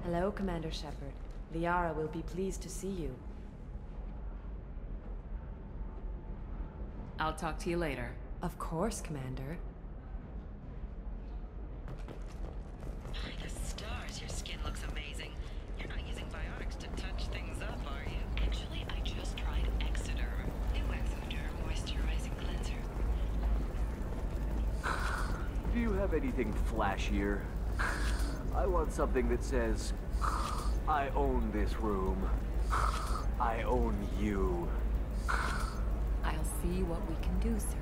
Hello, Commander Shepard. Liara will be pleased to see you. I'll talk to you later. Of course, Commander. By the stars, your skin looks amazing. You're not using biotics to touch things up, are you? Actually, I just tried Exoderm. New Exoderm moisturizing cleanser. Do you have anything flashier? I want something that says, I own this room. I own you. I'll see what we can do, sir.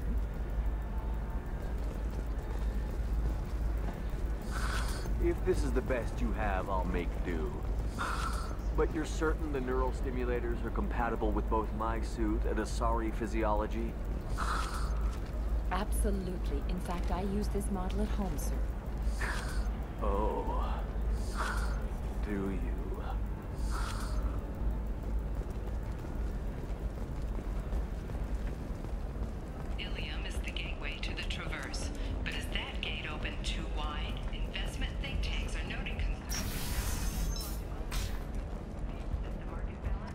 If this is the best you have, I'll make do. But you're certain the neural stimulators are compatible with both my suit and Asari physiology? Absolutely. In fact, I use this model at home, sir. Oh. Do you? Ilium is the gateway to the Traverse. But is that gate open too wide? Investment think tanks are noting concerns.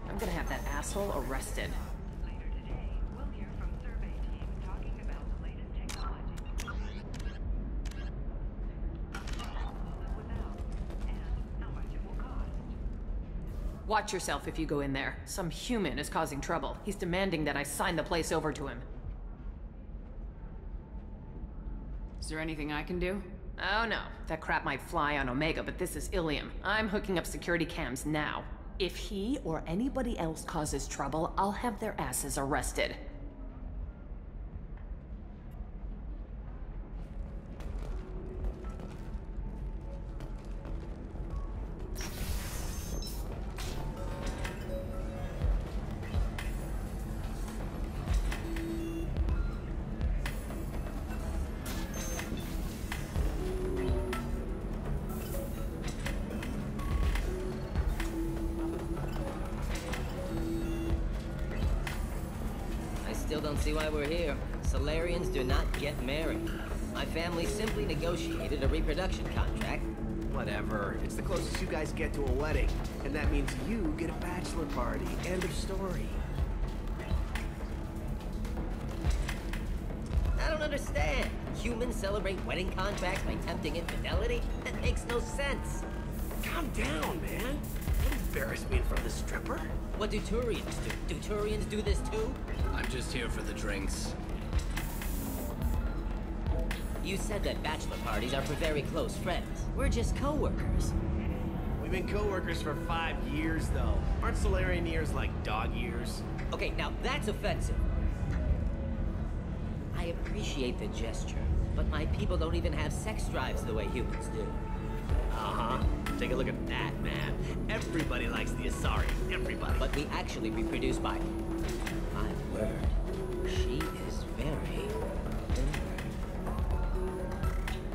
I'm gonna have that asshole arrested. Later today, we'll hear from survey team talking about the latest technology. Without, and how much it will cost. Watch yourself if you go in there. Some human is causing trouble. He's demanding that I sign the place over to him. Is there anything I can do? Oh no. That crap might fly on Omega, but this is Ilium. I'm hooking up security cams now. If he or anybody else causes trouble, I'll have their asses arrested. Still don't see why we're here. Solarians do not get married. My family simply negotiated a reproduction contract. Whatever. It's the closest you guys get to a wedding. And that means you get a bachelor party. End of story. I don't understand. Humans celebrate wedding contracts by tempting infidelity? That makes no sense. Calm down, man. Don't embarrass me in front of the stripper. What do Turians do? Do Turians do this too? I'm just here for the drinks. You said that bachelor parties are for very close friends. We're just co-workers. We've been co-workers for 5 years, though. Aren't Solarian years like dog years? Okay, now that's offensive. I appreciate the gesture, but my people don't even have sex drives the way humans do. Uh-huh. Take a look at that, man. Everybody likes the Asari. Everybody. But we actually reproduce by... My word. She is very...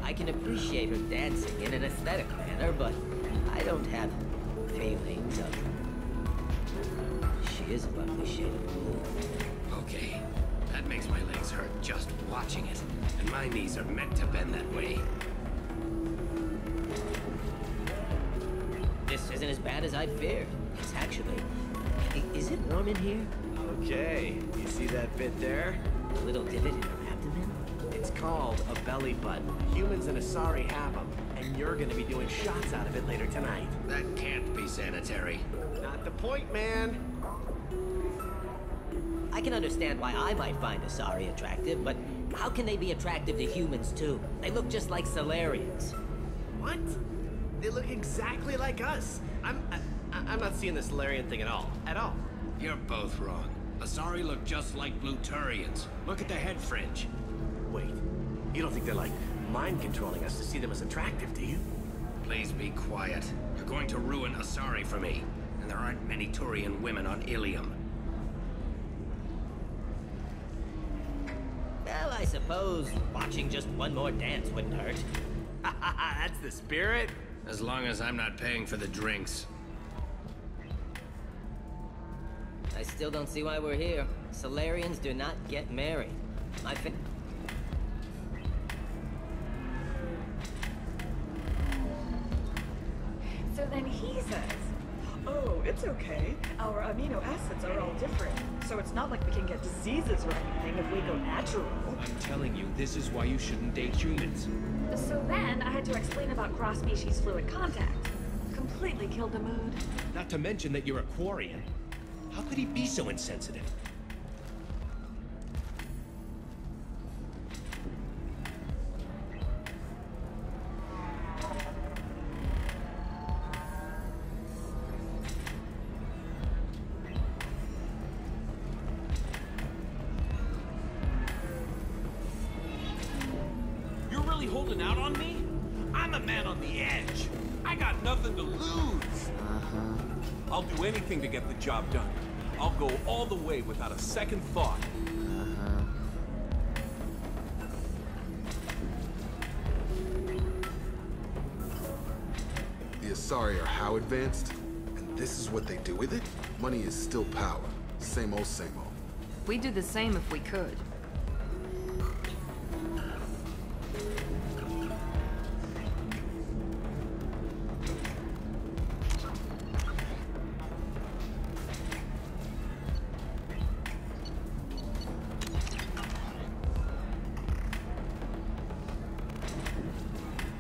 I can appreciate her dancing in an aesthetic manner, but I don't have feelings of her. She is a lovely shade of blue. Okay, that makes my legs hurt just watching it. And my knees are meant to bend that way. This isn't as bad as I'd feared. It's actually... Is it warm in here? Okay. You see that bit there? A little divot in her abdomen? It's called a belly button. Humans and Asari have them. And you're gonna be doing shots out of it later tonight. That can't be sanitary. Not the point, man. I can understand why I might find Asari attractive, but how can they be attractive to humans too? They look just like Solarians. What? They look exactly like us. I'm not seeing the Solarian thing at all. At all. You're both wrong. Asari look just like Blue Turians. Look at the head fringe. Wait. You don't think they're like mind controlling us to see them as attractive, do you? Please be quiet. You're going to ruin Asari for me. And there aren't many Turian women on Ilium. Well, I suppose watching just one more dance wouldn't hurt. That's the spirit. As long as I'm not paying for the drinks. I still don't see why we're here. Solarians do not get married. My So then he says, oh, it's okay. Our amino acids are all different. So it's not like we can get diseases or anything if we go natural. I'm telling you, this is why you shouldn't date humans. So then I had to explain about cross-species fluid contact. Completely killed the mood. Not to mention that you're a Quarian. How could he be so insensitive? Holding out on me? I'm a man on the edge. I got nothing to lose. I'll do anything to get the job done. I'll go all the way without a second thought. The Asari are how advanced? And this is what they do with it? Money is still power. Same old, same old. We'd do the same if we could.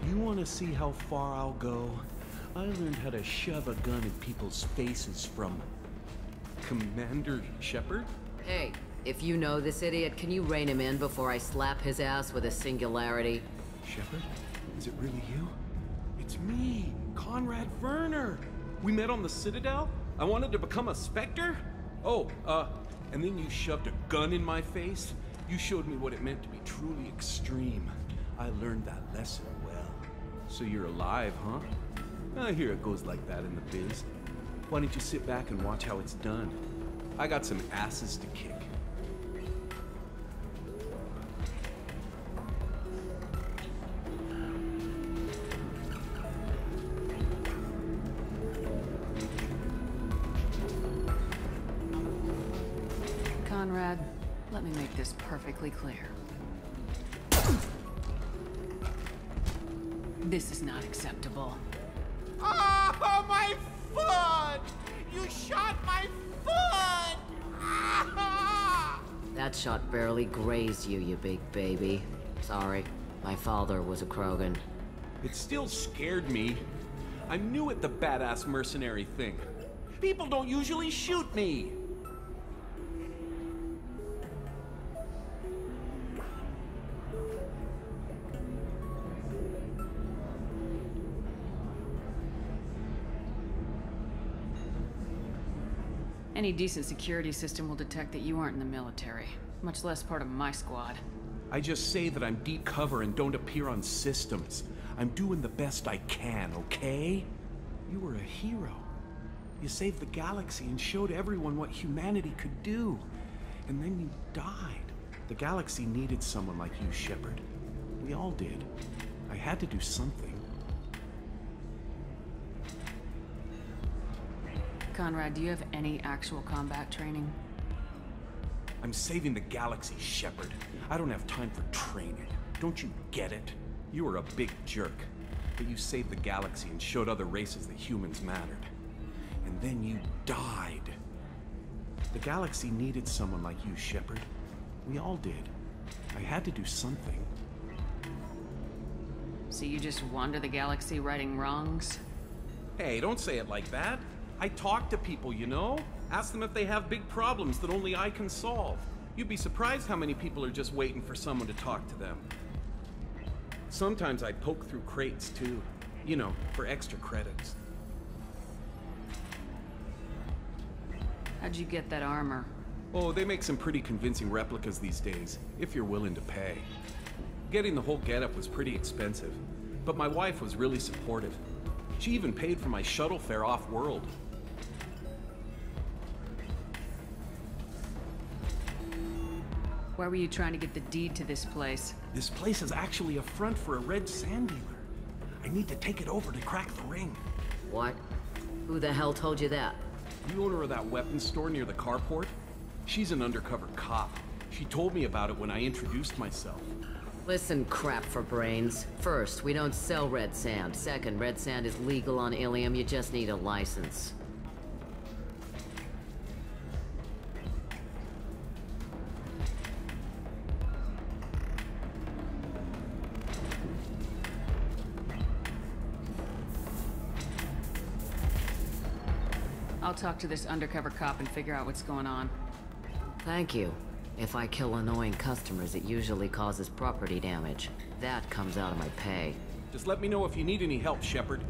You want to see how far I'll go? I learned how to shove a gun in people's faces from Commander Shepard. Hey, if you know this idiot, can you rein him in before I slap his ass with a singularity? Shepard? Is it really you? It's me, Conrad Werner. We met on the Citadel? I wanted to become a Spectre? Oh, and then you shoved a gun in my face? You showed me what it meant to be truly extreme. I learned that lesson well. So you're alive, huh? I hear it goes like that in the biz. Why don't you sit back and watch how it's done? I got some asses to kick. Conrad, let me make this perfectly clear. This is not acceptable. Oh, my foot! You shot my foot! That shot barely grazed you, you big baby. Sorry, my father was a Krogan. It still scared me. I'm new at the badass mercenary thing. People don't usually shoot me. Any decent security system will detect that you aren't in the military, much less part of my squad. I just say that I'm deep cover and don't appear on systems. I'm doing the best I can, okay? You were a hero. You saved the galaxy and showed everyone what humanity could do. And then you died. The galaxy needed someone like you, Shepard. We all did. I had to do something. Conrad, do you have any actual combat training? I'm saving the galaxy, Shepard. I don't have time for training. Don't you get it? You were a big jerk, but you saved the galaxy and showed other races that humans mattered. And then you died. The galaxy needed someone like you, Shepard. We all did. I had to do something. So you just wander the galaxy righting wrongs? Hey, don't say it like that. I talk to people, you know? Ask them if they have big problems that only I can solve. You'd be surprised how many people are just waiting for someone to talk to them. Sometimes I poke through crates, too. You know, for extra credits. How'd you get that armor? Oh, they make some pretty convincing replicas these days, if you're willing to pay. Getting the whole getup was pretty expensive, but my wife was really supportive. She even paid for my shuttle fare off-world. Why were you trying to get the deed to this place? This place is actually a front for a red sand dealer. I need to take it over to crack the ring. What? Who the hell told you that? The owner of that weapons store near the carport? She's an undercover cop. She told me about it when I introduced myself. Listen, crap for brains. First, we don't sell red sand. Second, red sand is legal on Ilium, you just need a license. I'll talk to this undercover cop and figure out what's going on. Thank you. If I kill annoying customers, it usually causes property damage. That comes out of my pay. Just let me know if you need any help, Shepard.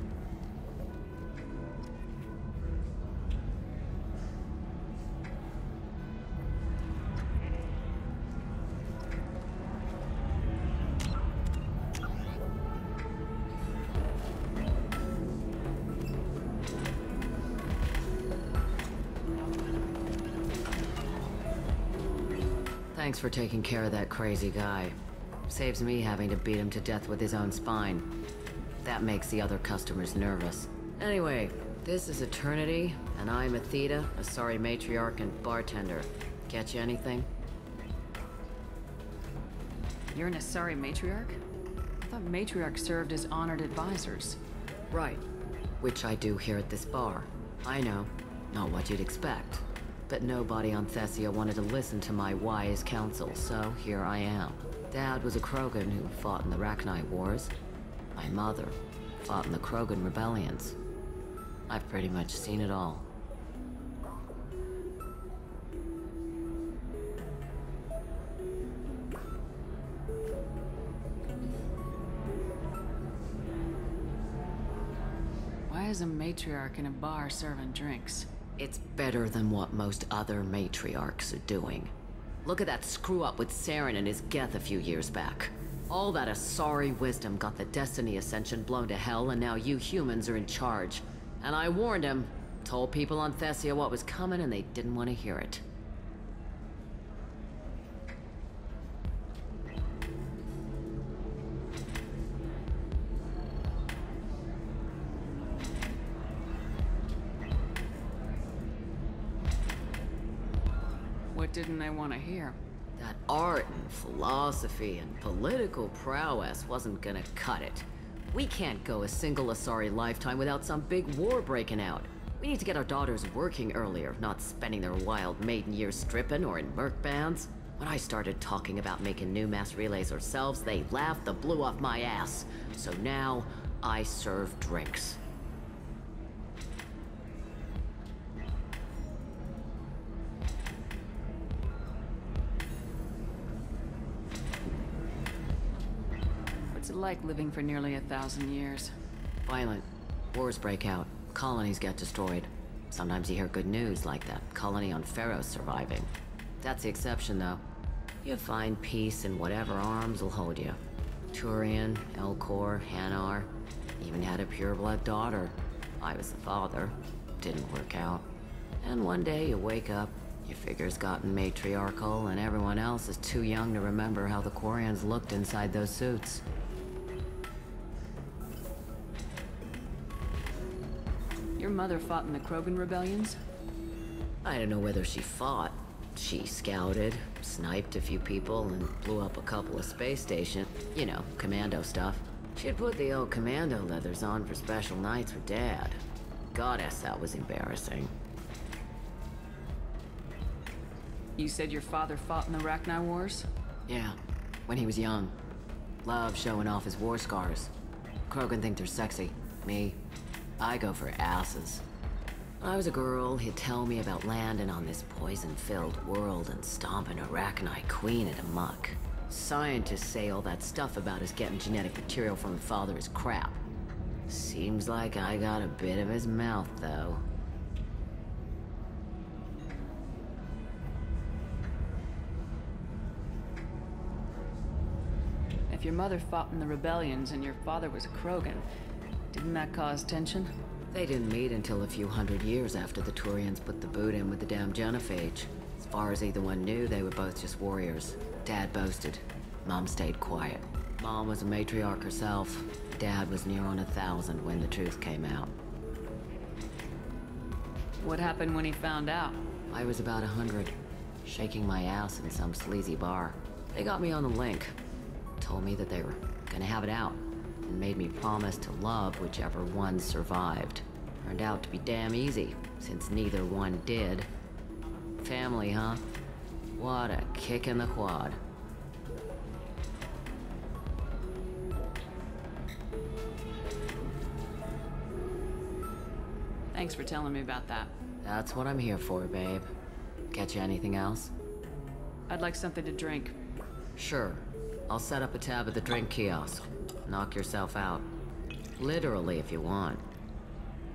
Thanks for taking care of that crazy guy. Saves me having to beat him to death with his own spine. That makes the other customers nervous. Anyway, this is Eternity, and I'm Athena, a sorry matriarch and bartender. Get you anything? You're an Asari matriarch? I thought matriarchs served as honored advisors. Right. Which I do here at this bar. I know, not what you'd expect. But nobody on Thessia wanted to listen to my wise counsel, so here I am. Dad was a Krogan who fought in the Rachni Wars. My mother fought in the Krogan rebellions. I've pretty much seen it all. Why is a matriarch in a bar serving drinks? It's better than what most other matriarchs are doing. Look at that screw-up with Saren and his Geth a few years back. All that Asari wisdom got the Destiny Ascension blown to hell, and now you humans are in charge. And I warned him, told people on Thessia what was coming, and they didn't want to hear it. What didn't I want to hear? That art and philosophy and political prowess wasn't gonna cut it. We can't go a single Asari lifetime without some big war breaking out. We need to get our daughters working earlier, not spending their wild maiden years stripping or in merc bands. When I started talking about making new mass relays ourselves, they laughed the blue off my ass. So now, I serve drinks. What's it like living for nearly 1,000 years? Violent. Wars break out. Colonies get destroyed. Sometimes you hear good news, like that colony on Pharaoh surviving. That's the exception, though. You find peace in whatever arms will hold you. Turian, Elcor, Hanar. Even had a pureblood daughter. I was the father. Didn't work out. And one day you wake up, your figure's gotten matriarchal, and everyone else is too young to remember how the Quarians looked inside those suits. Your mother fought in the Krogan rebellions? I don't know whether she fought. She scouted, sniped a few people, and blew up a couple of space stations. You know, commando stuff. She'd put the old commando leathers on for special nights with Dad. Goddess, that was embarrassing. You said your father fought in the Rachni Wars? Yeah, when he was young. Loved showing off his war scars. Krogan think they're sexy. Me, I go for asses. When I was a girl, he'd tell me about landing on this poison-filled world and stomping a Rachni queen at amok. Scientists say all that stuff about us getting genetic material from the father is crap. Seems like I got a bit of his mouth, though. If your mother fought in the rebellions and your father was a Krogan, didn't that cause tension? They didn't meet until a few hundred years after the Turians put the boot in with the damn Genophage. As far as either one knew, they were both just warriors. Dad boasted. Mom stayed quiet. Mom was a matriarch herself. Dad was near on 1,000 when the truth came out. What happened when he found out? I was about 100, shaking my ass in some sleazy bar. They got me on the link. told me that they were gonna have it out, and made me promise to love whichever one survived. Turned out to be damn easy, since neither one did. Family, huh? What a kick in the quad. Thanks for telling me about that. That's what I'm here for, babe. Get you anything else? I'd like something to drink. Sure. I'll set up a tab at the drink kiosk. Knock yourself out. Literally, if you want.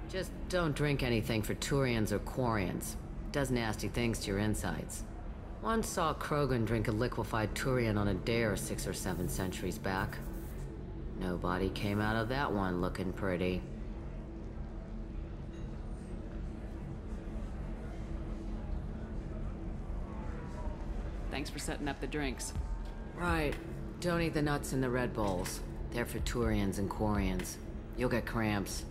Just don't drink anything for Turians or Quarians. Does nasty things to your insides. Once saw Krogan drink a liquefied Turian on a dare 6 or 7 centuries back. Nobody came out of that one looking pretty. Thanks for setting up the drinks. Right. Don't eat the nuts in the Red Bulls. They're for Turians and Quarians. You'll get cramps.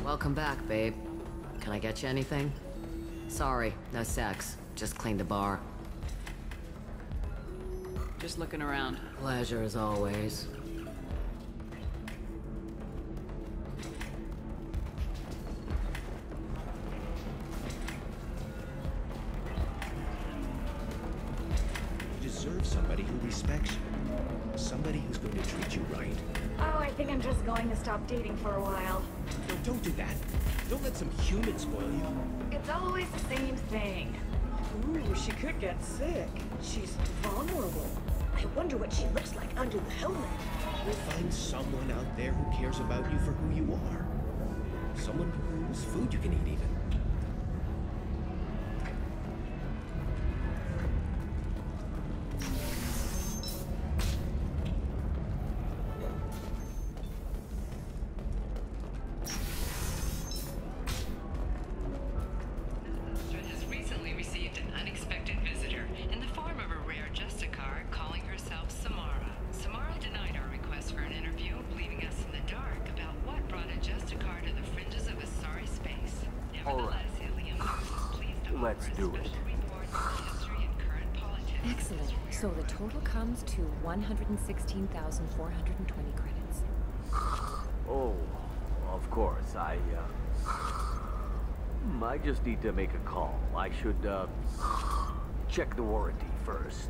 Welcome back, babe. Can I get you anything? Sorry, no sex. Just cleaned the bar. Just looking around. Pleasure as always. You deserve somebody who respects you. Somebody who's going to treat you right. Oh, I think I'm just going to stop dating for a while. No, don't do that. Don't let some human spoil you. It's always the same thing. Ooh, she could get sick. She's vulnerable. I wonder what she looks like under the helmet. You'll find someone out there who cares about you for who you are. Someone whose food you can eat, even. Let's do it. Excellent. So the total comes to 116,420 credits. Oh, of course. I just need to make a call. I should, check the warranty first.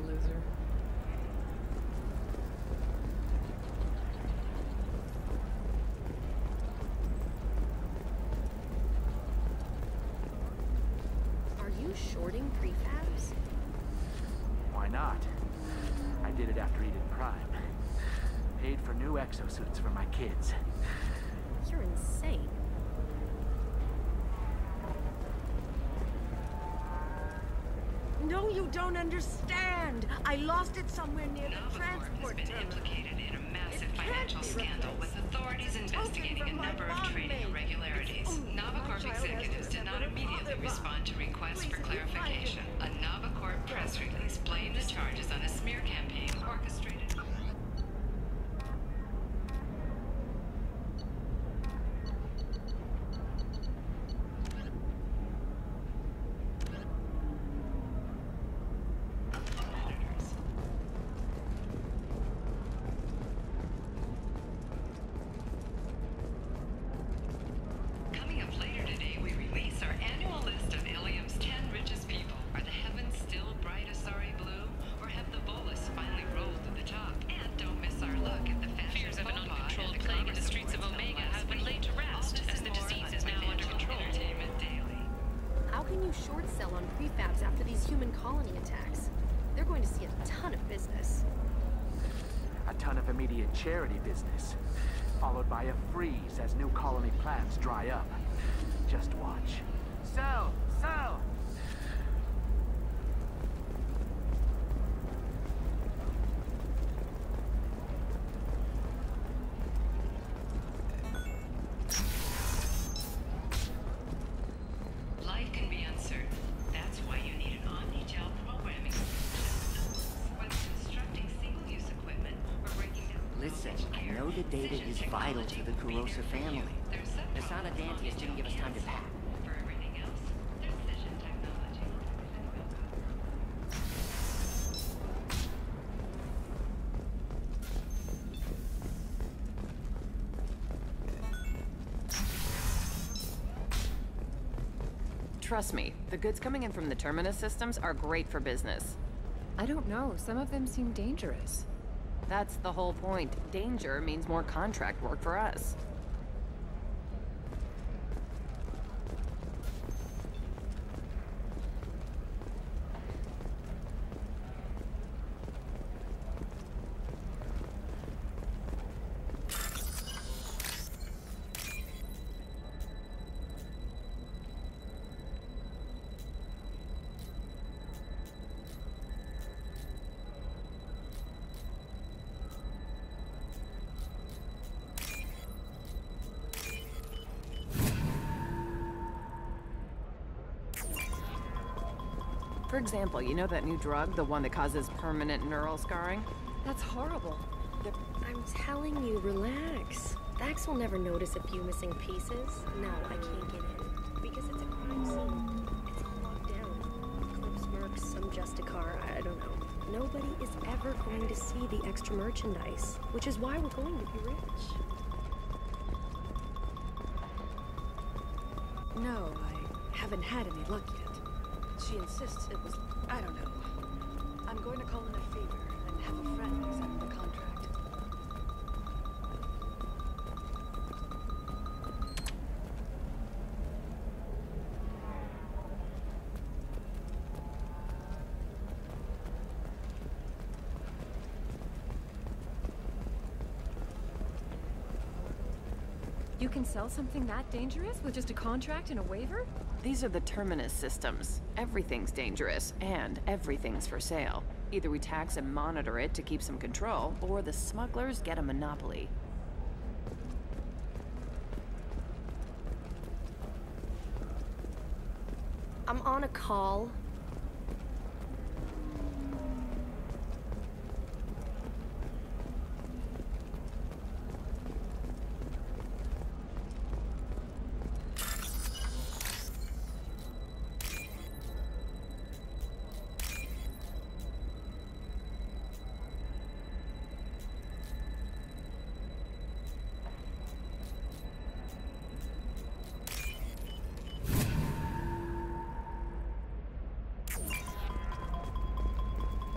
Loser. Shorting prefabs? Why not? I did it after Eden Prime. Paid for new exosuits for my kids. You're insane. No, you don't understand. I lost it somewhere near the transport has been implicated in a massive financial scandal, with authorities investigating a number of trading irregularities. Novacorp executives did not immediately respond to requests for clarification. A Novacorp press release blamed the charges on a smear campaign orchestrated. colony attacks. They're going to see a ton of business. A ton of immediate charity business, followed by a freeze as new colony plans dry up. Just watch. Sell! Sell! Life can be uncertain. That's why you need an Omni-Gel programming system. Whether constructing single-use equipment or breaking down... Listen, I know the data is vital to the Kurosa family. Asana Dantius didn't give us time to pack. For everything else, precision technology. Trust me, the goods coming in from the Terminus systems are great for business. I don't know. Some of them seem dangerous. That's the whole point. Danger means more contract work for us. For example, you know that new drug, the one that causes permanent neural scarring? That's horrible. I'm telling you, relax. Vax will never notice a few missing pieces. No, I can't get in. Because it's a crime scene. It's all locked down. Clips, mercs, some Justicar, I don't know. Nobody is ever going to see the extra merchandise, which is why we're going to be rich. No, I haven't had any luck yet. She insists it was... I don't know. I'm going to call in a favor and have a friend accept the contract. You can sell something that dangerous with just a contract and a waiver? These are the Terminus systems. Everything's dangerous, and everything's for sale. Either we tax and monitor it to keep some control, or the smugglers get a monopoly. I'm on a call.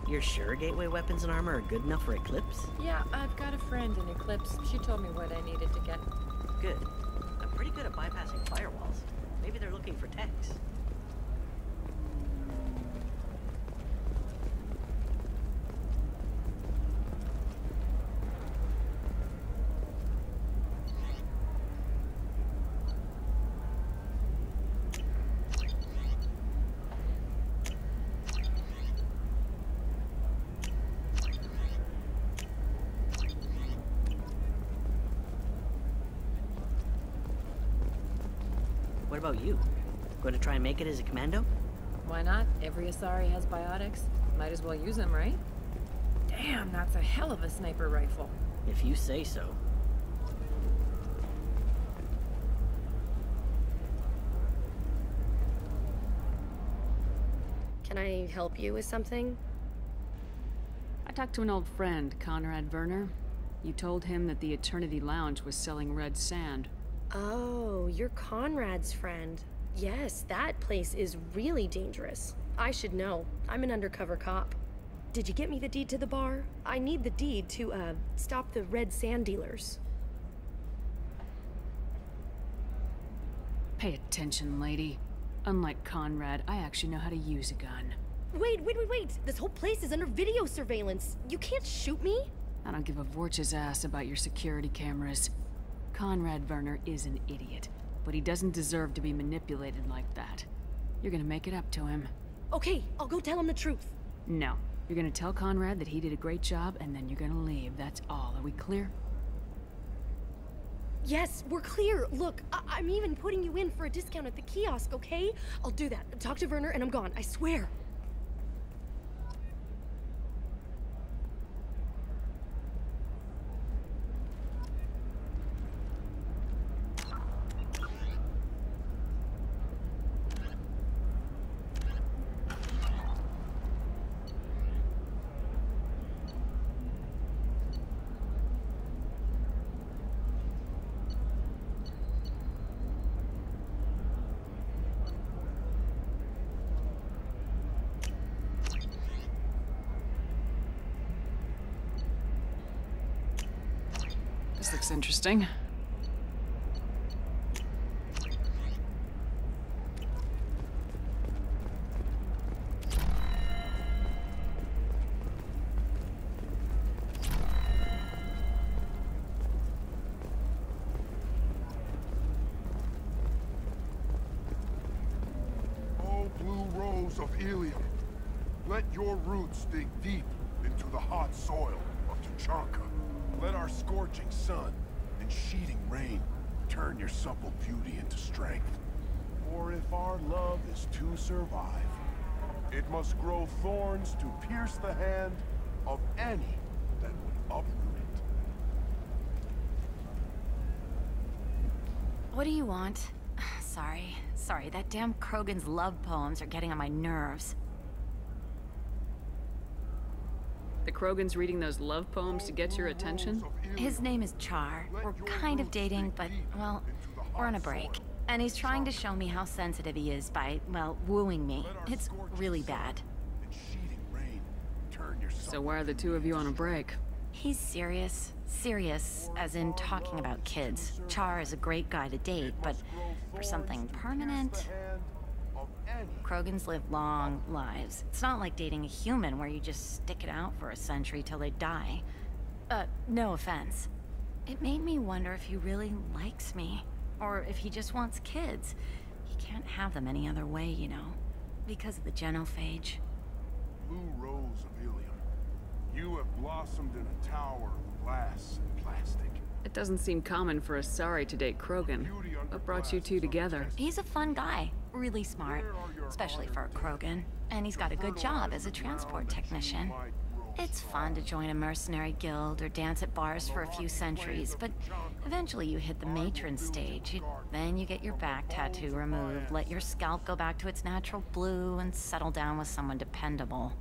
You're sure gateway weapons and armor are good enough for Eclipse? Yeah, I've got a friend in Eclipse. She told me what I needed to get. Good. I'm pretty good at bypassing firewalls. Maybe they're looking for techs. What about you? Going to try and make it as a commando? Why not? Every Asari has biotics. Might as well use them, right? Damn, that's a hell of a sniper rifle. If you say so. Can I help you with something? I talked to an old friend, Conrad Werner. You told him that the Eternity Lounge was selling red sand. Oh, you're Conrad's friend. Yes, that place is really dangerous. I should know. I'm an undercover cop. Did you get me the deed to the bar? I need the deed to, stop the red sand dealers. Pay attention, lady. Unlike Conrad, I actually know how to use a gun. Wait. This whole place is under video surveillance. You can't shoot me? I don't give a Vorch's ass about your security cameras. Conrad Werner is an idiot, but he doesn't deserve to be manipulated like that. You're gonna make it up to him. Okay, I'll go tell him the truth. No. You're gonna tell Conrad that he did a great job, and then you're gonna leave. That's all. Are we clear? Yes, we're clear. Look, I'm even putting you in for a discount at the kiosk, okay? I'll do that. Talk to Werner and I'm gone, I swear. This looks interesting. Oh, blue rose of Ilium, let your roots dig deep into the hot soil of Tuchanka. Let our scorching sun and sheeting rain turn your supple beauty into strength. For if our love is to survive, it must grow thorns to pierce the hand of any that would uproot it. What do you want? Sorry, that damn Krogan's love poems are getting on my nerves. The Krogan's reading those love poems to get your attention? His name is Char. We're kind of dating, but, well, we're on a break. And he's trying to show me how sensitive he is by, well, wooing me. It's really bad. So why are the two of you on a break? He's serious. Serious, as in talking about kids. Char is a great guy to date, but for something permanent... Krogans live long lives. It's not like dating a human where you just stick it out for a century till they die. No offense. It made me wonder if he really likes me. Or if he just wants kids. He can't have them any other way, you know. Because of the genophage. Blue rose of Ilium, you have blossomed in a tower of glass and plastic. It doesn't seem common for Asari to date Krogan. What brought you two together? He's a fun guy. Really smart. Especially for a Krogan. And he's got a good job as a transport technician. It's fun to join a mercenary guild or dance at bars for a few centuries, but eventually you hit the matron stage. Then you get your back tattoo removed, let your scalp go back to its natural blue, and settle down with someone dependable.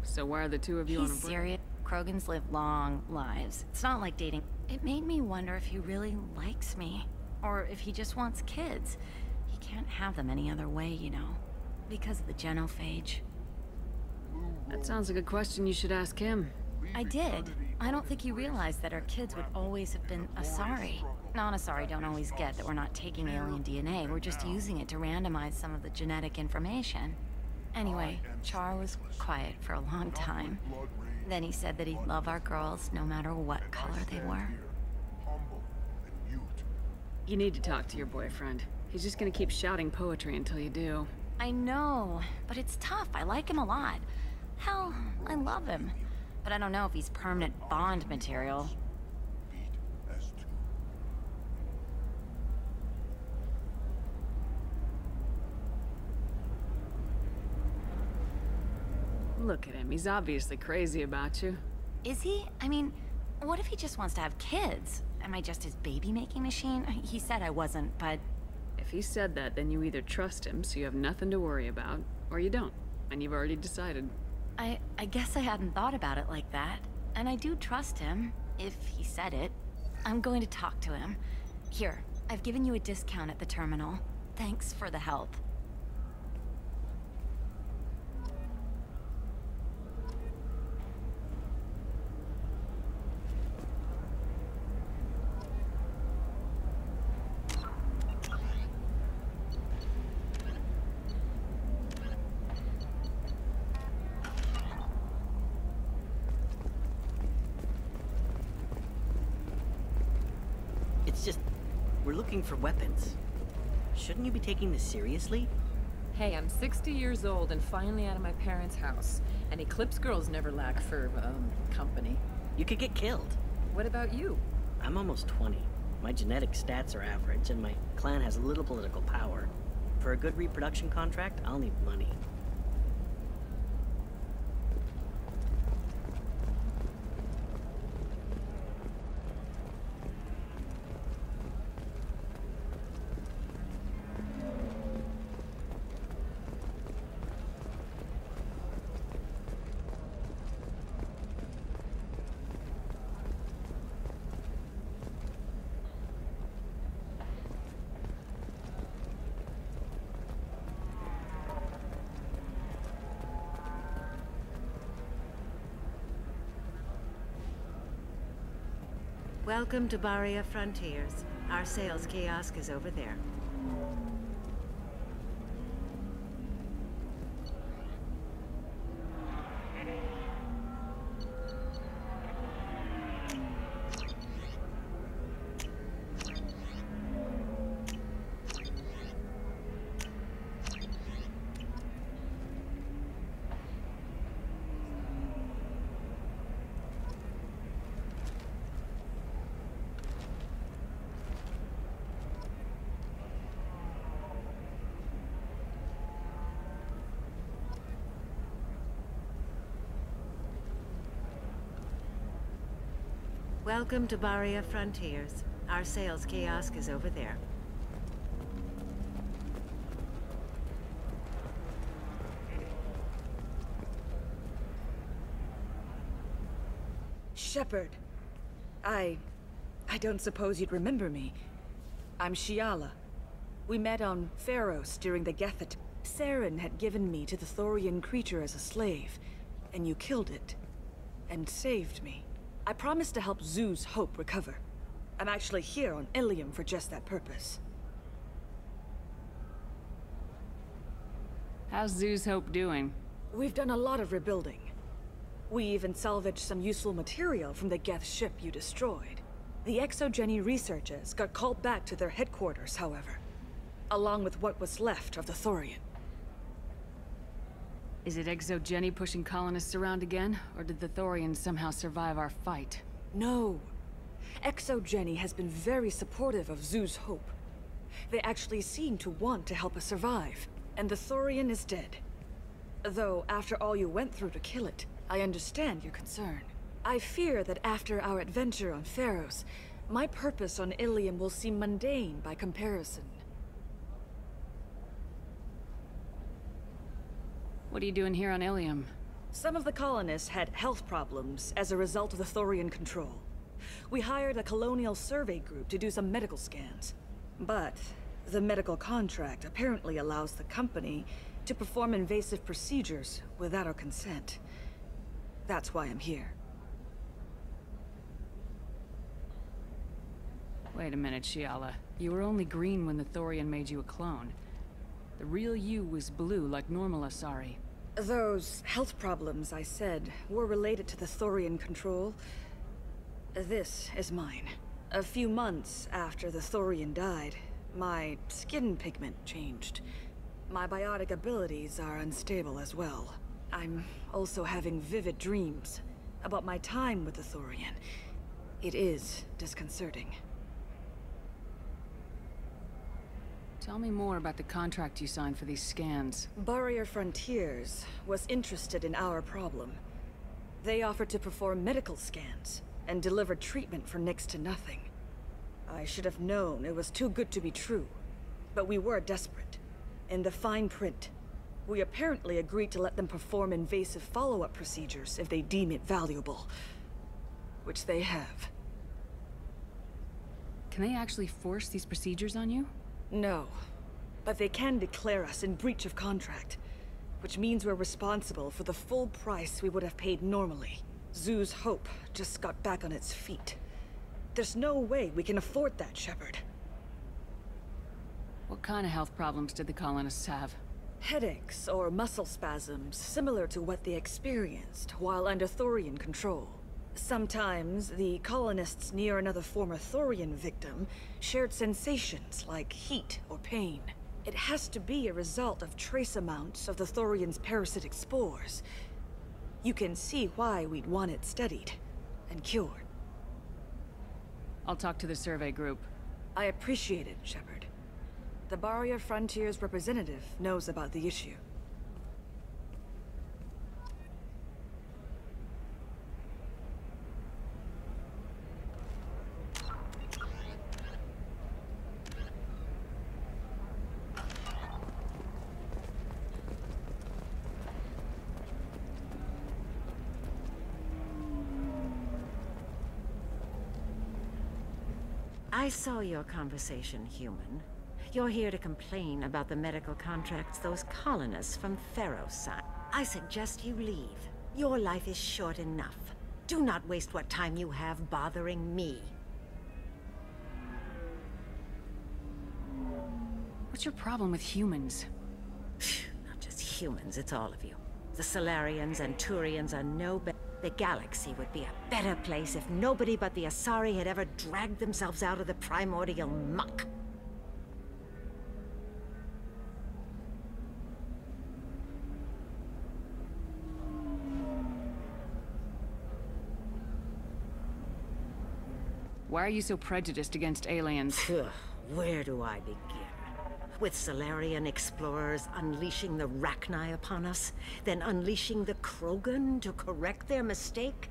So why are the two of you on a break? He's serious. Krogans live long lives. It's not like dating. It made me wonder if he really likes me. Or if he just wants kids. He can't have them any other way, you know. Because of the genophage. That sounds like a question you should ask him. I did. I don't think he realized that our kids would always have been Asari. Non-Asari don't always get that we're not taking alien DNA, we're just using it to randomize some of the genetic information. Anyway, Char was quiet for a long time. Then he said that he'd love our girls no matter what color they were. You need to talk to your boyfriend. He's just gonna keep shouting poetry until you do. I know, but it's tough. I like him a lot. Hell, I love him. But I don't know if he's permanent Bond material. Look at him. He's obviously crazy about you. Is he? I mean, what if he just wants to have kids? Am I just his baby-making machine? He said I wasn't, but... If he said that, then you either trust him, so you have nothing to worry about, or you don't, and you've already decided. I guess I hadn't thought about it like that. And I do trust him, if he said it. I'm going to talk to him. Here, I've given you a discount at the terminal. Thanks for the help. It's just, we're looking for weapons. Shouldn't you be taking this seriously? Hey, I'm 60 years old and finally out of my parents' house. And Eclipse girls never lack for, company. You could get killed. What about you? I'm almost 20. My genetic stats are average, and my clan has little political power. For a good reproduction contract, I'll need money. Welcome to Baria Frontiers. Our sales kiosk is over there. Welcome to Baria Frontiers. Our sales kiosk is over there. Shepard. I don't suppose you'd remember me. I'm Shiala. We met on Pharos during the Gethet. Saren had given me to the Thorian creature as a slave, and you killed it. And saved me. I promised to help Zeus Hope recover. I'm actually here on Ilium for just that purpose. How's Zeus Hope doing? We've done a lot of rebuilding. We even salvaged some useful material from the Geth ship you destroyed. The Exogeny researchers got called back to their headquarters, however, along with what was left of the Thorian. Is it Exogeny pushing colonists around again, or did the Thorians somehow survive our fight? No. Exogeny has been very supportive of Zeus Hope. They actually seem to want to help us survive, and the Thorian is dead. Though, after all you went through to kill it, I understand your concern. I fear that after our adventure on Pharos, my purpose on Ilium will seem mundane by comparison. What are you doing here on Ilium? Some of the colonists had health problems as a result of the Thorian control. We hired a colonial survey group to do some medical scans. But the medical contract apparently allows the company to perform invasive procedures without our consent. That's why I'm here. Wait a minute, Shiala. You were only green when the Thorian made you a clone. The real you was blue like normal Asari. Those health problems I said were related to the Thorian control. This is mine. A few months after the Thorian died, my skin pigment changed. My biotic abilities are unstable as well. I'm also having vivid dreams about my time with the Thorian. It is disconcerting. Tell me more about the contract you signed for these scans. Baria Frontiers was interested in our problem. They offered to perform medical scans and deliver treatment for next to nothing. I should have known it was too good to be true, but we were desperate. In the fine print, we apparently agreed to let them perform invasive follow-up procedures if they deem it valuable. Which they have. Can they actually force these procedures on you? No, but they can declare us in breach of contract, which means we're responsible for the full price we would have paid normally. Zeus Hope just got back on its feet. There's no way we can afford that, Shepard. What kind of health problems did the colonists have? Headaches or muscle spasms, similar to what they experienced while under Thorian control. Sometimes, the colonists near another former Thorian victim shared sensations like heat or pain. It has to be a result of trace amounts of the Thorian's parasitic spores. You can see why we'd want it studied and cured. I'll talk to the survey group. I appreciate it, Shepard. The Barria Frontiers representative knows about the issue. I saw your conversation, human. You're here to complain about the medical contracts those colonists from Feros signed. I suggest you leave. Your life is short enough. Do not waste what time you have bothering me. What's your problem with humans? Not just humans, it's all of you. The Solarians and Turians are no better. The galaxy would be a better place if nobody but the Asari had ever dragged themselves out of the primordial muck. Why are you so prejudiced against aliens? Where do I begin? With Solarian explorers unleashing the Rachni upon us, then unleashing the Krogan to correct their mistake?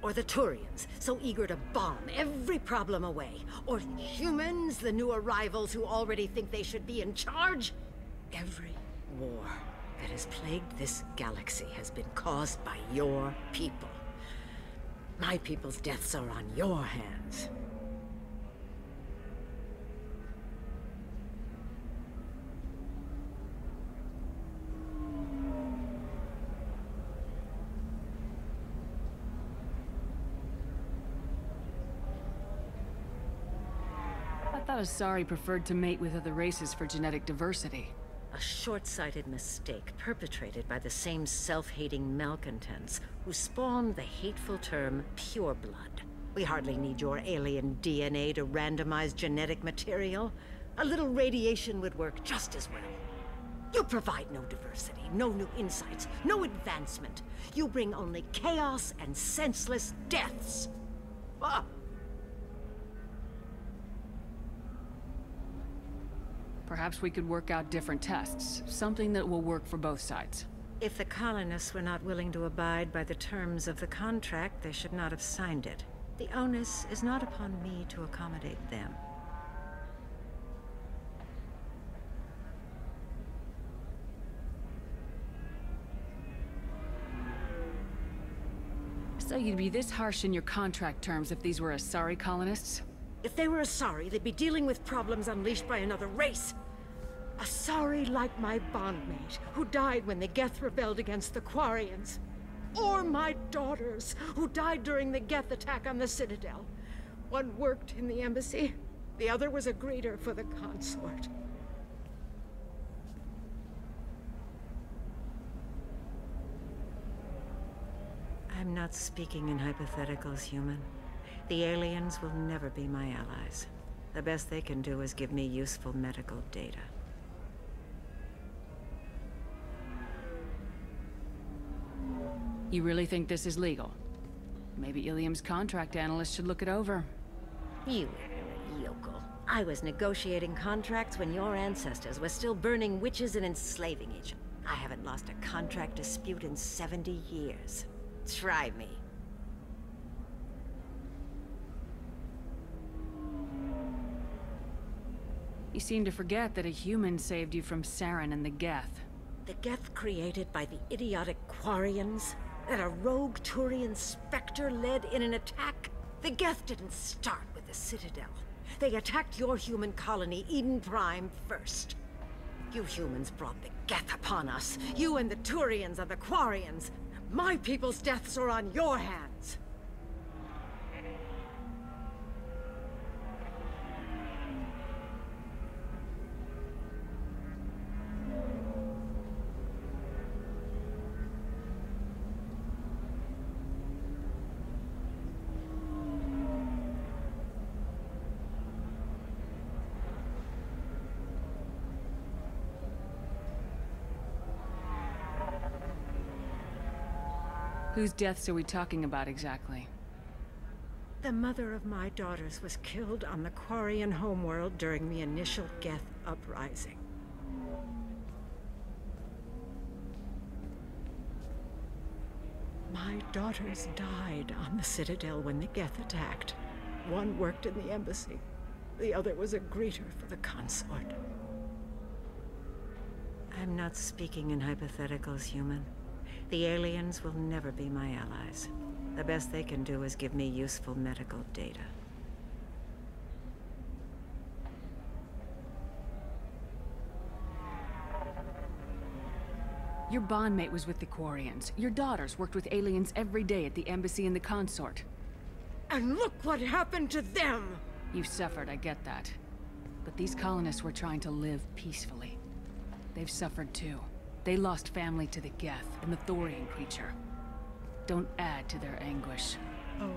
Or the Turians, so eager to bomb every problem away? Or humans, the new arrivals who already think they should be in charge? Every war that has plagued this galaxy has been caused by your people. My people's deaths are on your hands. I thought Asari preferred to mate with other races for genetic diversity. A short-sighted mistake perpetrated by the same self-hating malcontents who spawned the hateful term pureblood. We hardly need your alien DNA to randomize genetic material. A little radiation would work just as well. You provide no diversity, no new insights, no advancement. You bring only chaos and senseless deaths. Ah! Perhaps we could work out different tests. Something that will work for both sides. If the colonists were not willing to abide by the terms of the contract, they should not have signed it. The onus is not upon me to accommodate them. So you'd be this harsh in your contract terms if these were Asari colonists? If they were Asari, they'd be dealing with problems unleashed by another race. Asari like my bondmate, who died when the Geth rebelled against the Quarians. Or my daughters, who died during the Geth attack on the Citadel. One worked in the embassy, the other was a greeter for the consort. I'm not speaking in hypotheticals, human. The aliens will never be my allies. The best they can do is give me useful medical data. You really think this is legal? Maybe Ilium's contract analyst should look it over. You ignorant yokel. I was negotiating contracts when your ancestors were still burning witches and enslaving each other. I haven't lost a contract dispute in 70 years. Try me. You seem to forget that a human saved you from Saren and the Geth. The Geth created by the idiotic Quarians? That a rogue Turian Spectre led in an attack? The Geth didn't start with the Citadel. They attacked your human colony, Eden Prime, first. You humans brought the Geth upon us. You and the Turians and the Quarians. My people's deaths are on your hands. Whose deaths are we talking about exactly? The mother of my daughters was killed on the Quarian homeworld during the initial Geth uprising. My daughters died on the Citadel when the Geth attacked. One worked in the embassy. The other was a greeter for the consort. I'm not speaking in hypotheticals, human. The aliens will never be my allies. The best they can do is give me useful medical data. Your bondmate was with the Quarians. Your daughters worked with aliens every day at the embassy and the consort. And look what happened to them! You suffered, I get that. But these colonists were trying to live peacefully. They've suffered too. They lost family to the Geth and the Thorian creature. Don't add to their anguish. Oh.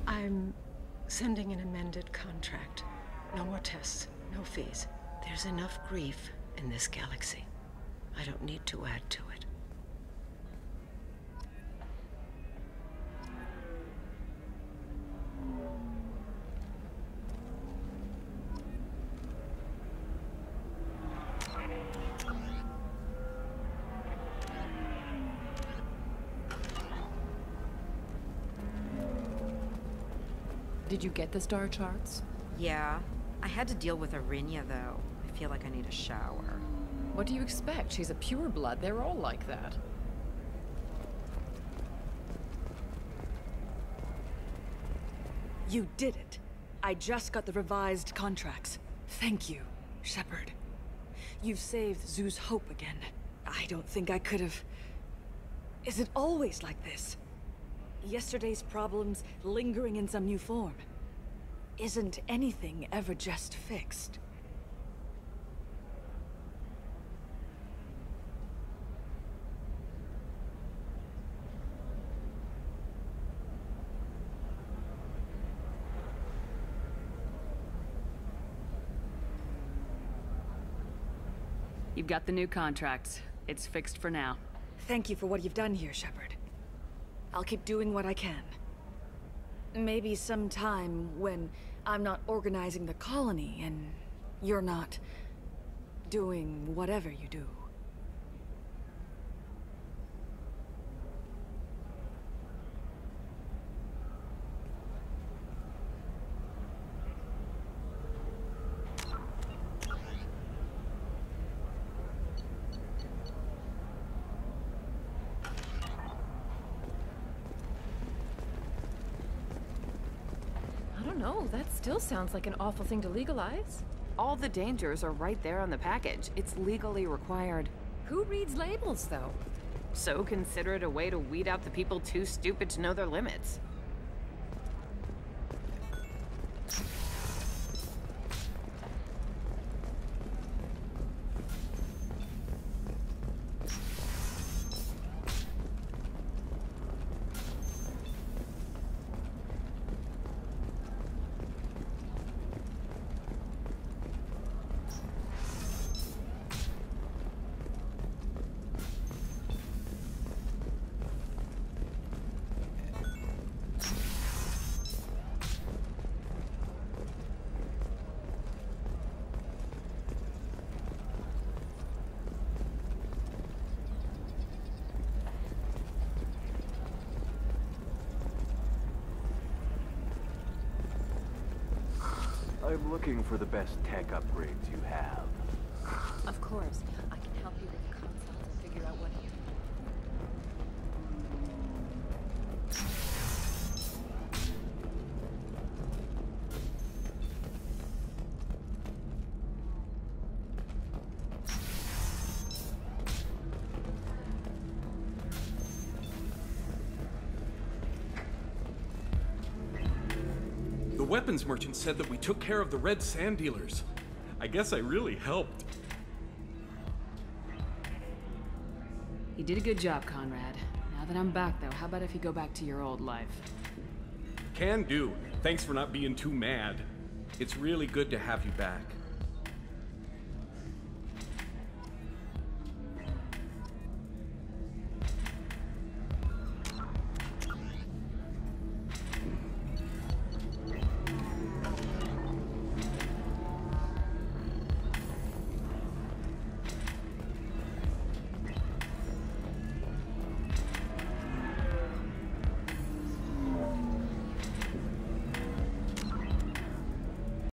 I'm sending an amended contract. No more tests, no fees. There's enough grief in this galaxy. I don't need to add to it. Did you get the star charts? Yeah. I had to deal with Arinia, though. I feel like I need a shower. What do you expect? She's a pureblood. They're all like that. You did it. I just got the revised contracts. Thank you, Shepard. You've saved Zoo's hope again. I don't think I could have... Is it always like this? Yesterday's problems lingering in some new form. Isn't anything ever just fixed? You've got the new contracts. It's fixed for now. Thank you for what you've done here, Shepard. I'll keep doing what I can. Maybe sometime when I'm not organizing the colony and you're not doing whatever you do. No, that still sounds like an awful thing to legalize. All the dangers are right there on the package. It's legally required. Who reads labels, though? So consider it a way to weed out the people too stupid to know their limits. I'm looking for the best tech upgrades you have. Of course. I can help you with the consoles and figure out what you... The weapons merchant said that we took care of the red sand dealers. I guess I really helped. You did a good job, Conrad. Now that I'm back, though, how about if you go back to your old life? Can do. Thanks for not being too mad. It's really good to have you back.